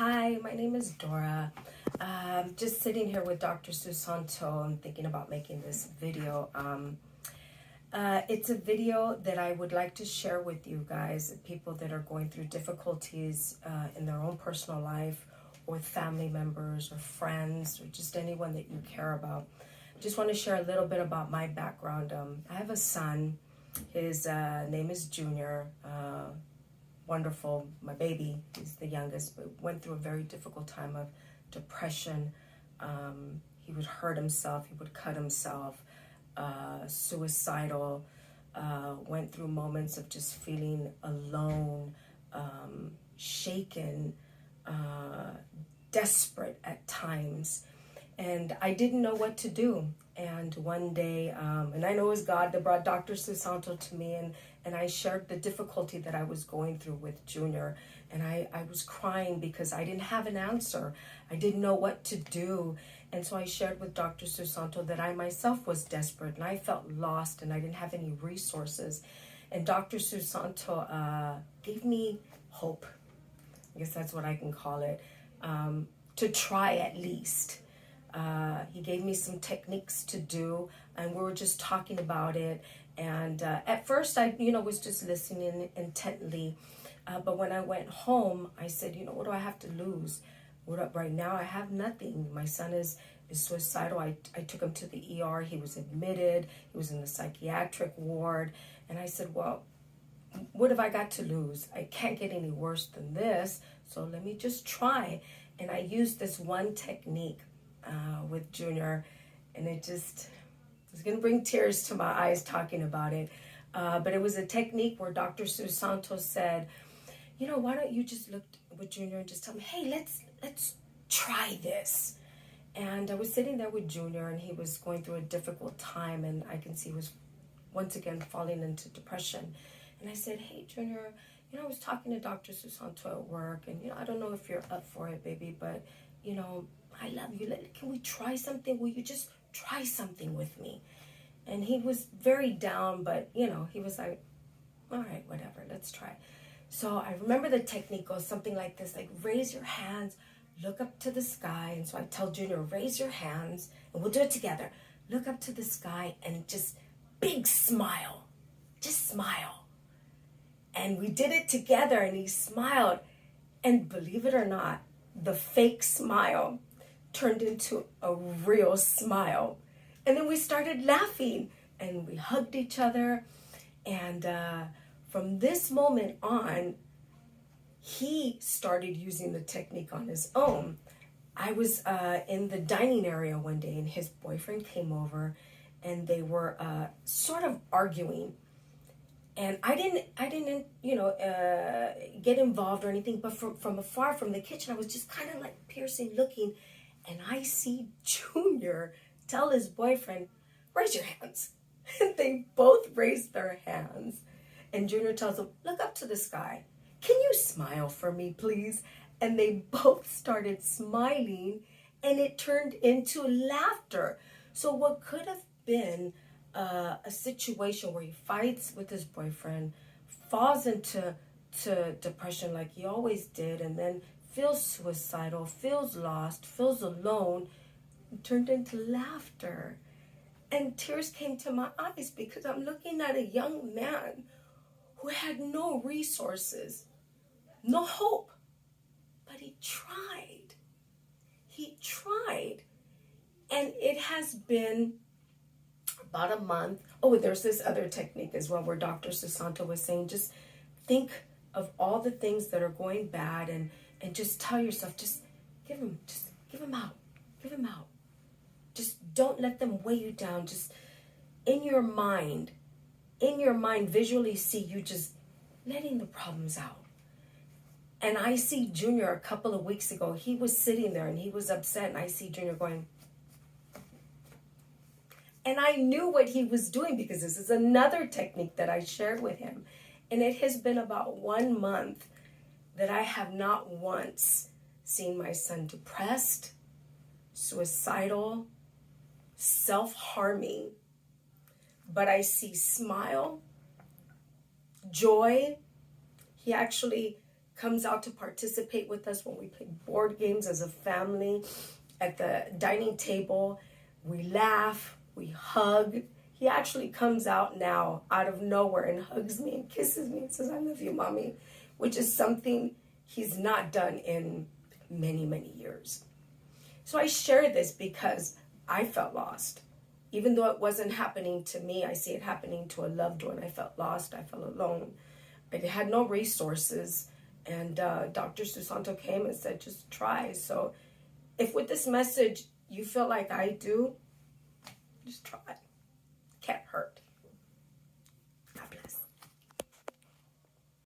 Hi, my name is Dora. Just sitting here with Dr. Susanto and thinking about making this video. It's a video that I would like to share with you guys, people that are going through difficulties in their own personal life, or with family members or friends, or just anyone that you care about. Just want to share a little bit about my background. I have a son. His name is Junior. Wonderful, my baby. He's the youngest, but went through a very difficult time of depression. He would hurt himself. He would cut himself. Suicidal. Went through moments of just feeling alone, shaken, desperate at times. And I didn't know what to do. And one day, and I know it was God that brought Dr. Susanto to me, and I shared the difficulty that I was going through with Junior. And I was crying because I didn't have an answer. I didn't know what to do. And so I shared with Dr. Susanto that I myself was desperate and I felt lost and I didn't have any resources. And Dr. Susanto gave me hope. I guess that's what I can call it. To try at least. He gave me some techniques to do, and we were just talking about it. And at first, I was just listening intently. But when I went home, I said, what do I have to lose? Right now, I have nothing. My son is suicidal. I took him to the ER. He was admitted. He was in the psychiatric ward. And I said, well, what have I got to lose? I can't get any worse than this. So let me just try. And I used this one technique with Junior, and it's going to bring tears to my eyes talking about it. But it was a technique where Dr. Susanto said, why don't you just look with Junior and just tell him, hey, let's try this. And I was sitting there with Junior, and he was going through a difficult time, and I can see he was once again falling into depression. And I said, hey, Junior, I was talking to Dr. Susanto at work, and, I don't know if you're up for it, baby, but, I love you. Can we try something? Will you just try something with me? And he was very down, but, he was like, all right, whatever, let's try. So I remember the technique goes something like this, like raise your hands, look up to the sky. And so I tell Junior, raise your hands, and we'll do it together. Look up to the sky and just big smile. Just smile. And we did it together, and he smiled. And believe it or not, the fake smile turned into a real smile. And then we started laughing, and we hugged each other. And from this moment on, he started using the technique on his own. I was in the dining area one day, and his boyfriend came over, and they were sort of arguing. And I didn't, get involved or anything. But from afar, from the kitchen, I was just kind of like piercing, looking. And I see Junior tell his boyfriend, raise your hands. And they both raised their hands. And Junior tells him, look up to the sky. Can you smile for me, please? And they both started smiling, and it turned into laughter. So what could have been a situation where he fights with his boyfriend, falls into depression like he always did, and then feels suicidal, feels lost, feels alone, turned into laughter. And tears came to my eyes because I'm looking at a young man who had no resources, no hope, but he tried. He tried. And it has been about a month. Oh, there's this other technique as well where Dr. Susanto was saying, just think of all the things that are going bad, and just tell yourself, just give them out. Give them out. Just don't let them weigh you down. Just in your mind, visually see you just letting the problems out. And I see Junior a couple of weeks ago, he was sitting there and he was upset, and I see Junior going. And I knew what he was doing because this is another technique that I shared with him. And it has been about 1 month that I have not once seen my son depressed, suicidal, self-harming. But I see smile, joy. He actually comes out to participate with us when we play board games as a family at the dining table. We laugh, we hug. He actually comes out now out of nowhere and hugs me and kisses me and says, "I love you, mommy," which is something he's not done in many, many years. So I share this because I felt lost. Even though it wasn't happening to me, I see it happening to a loved one. I felt lost. I felt alone. I had no resources. And Dr. Susanto came and said, just try. So if with this message you feel like I do, just try. Can't hurt.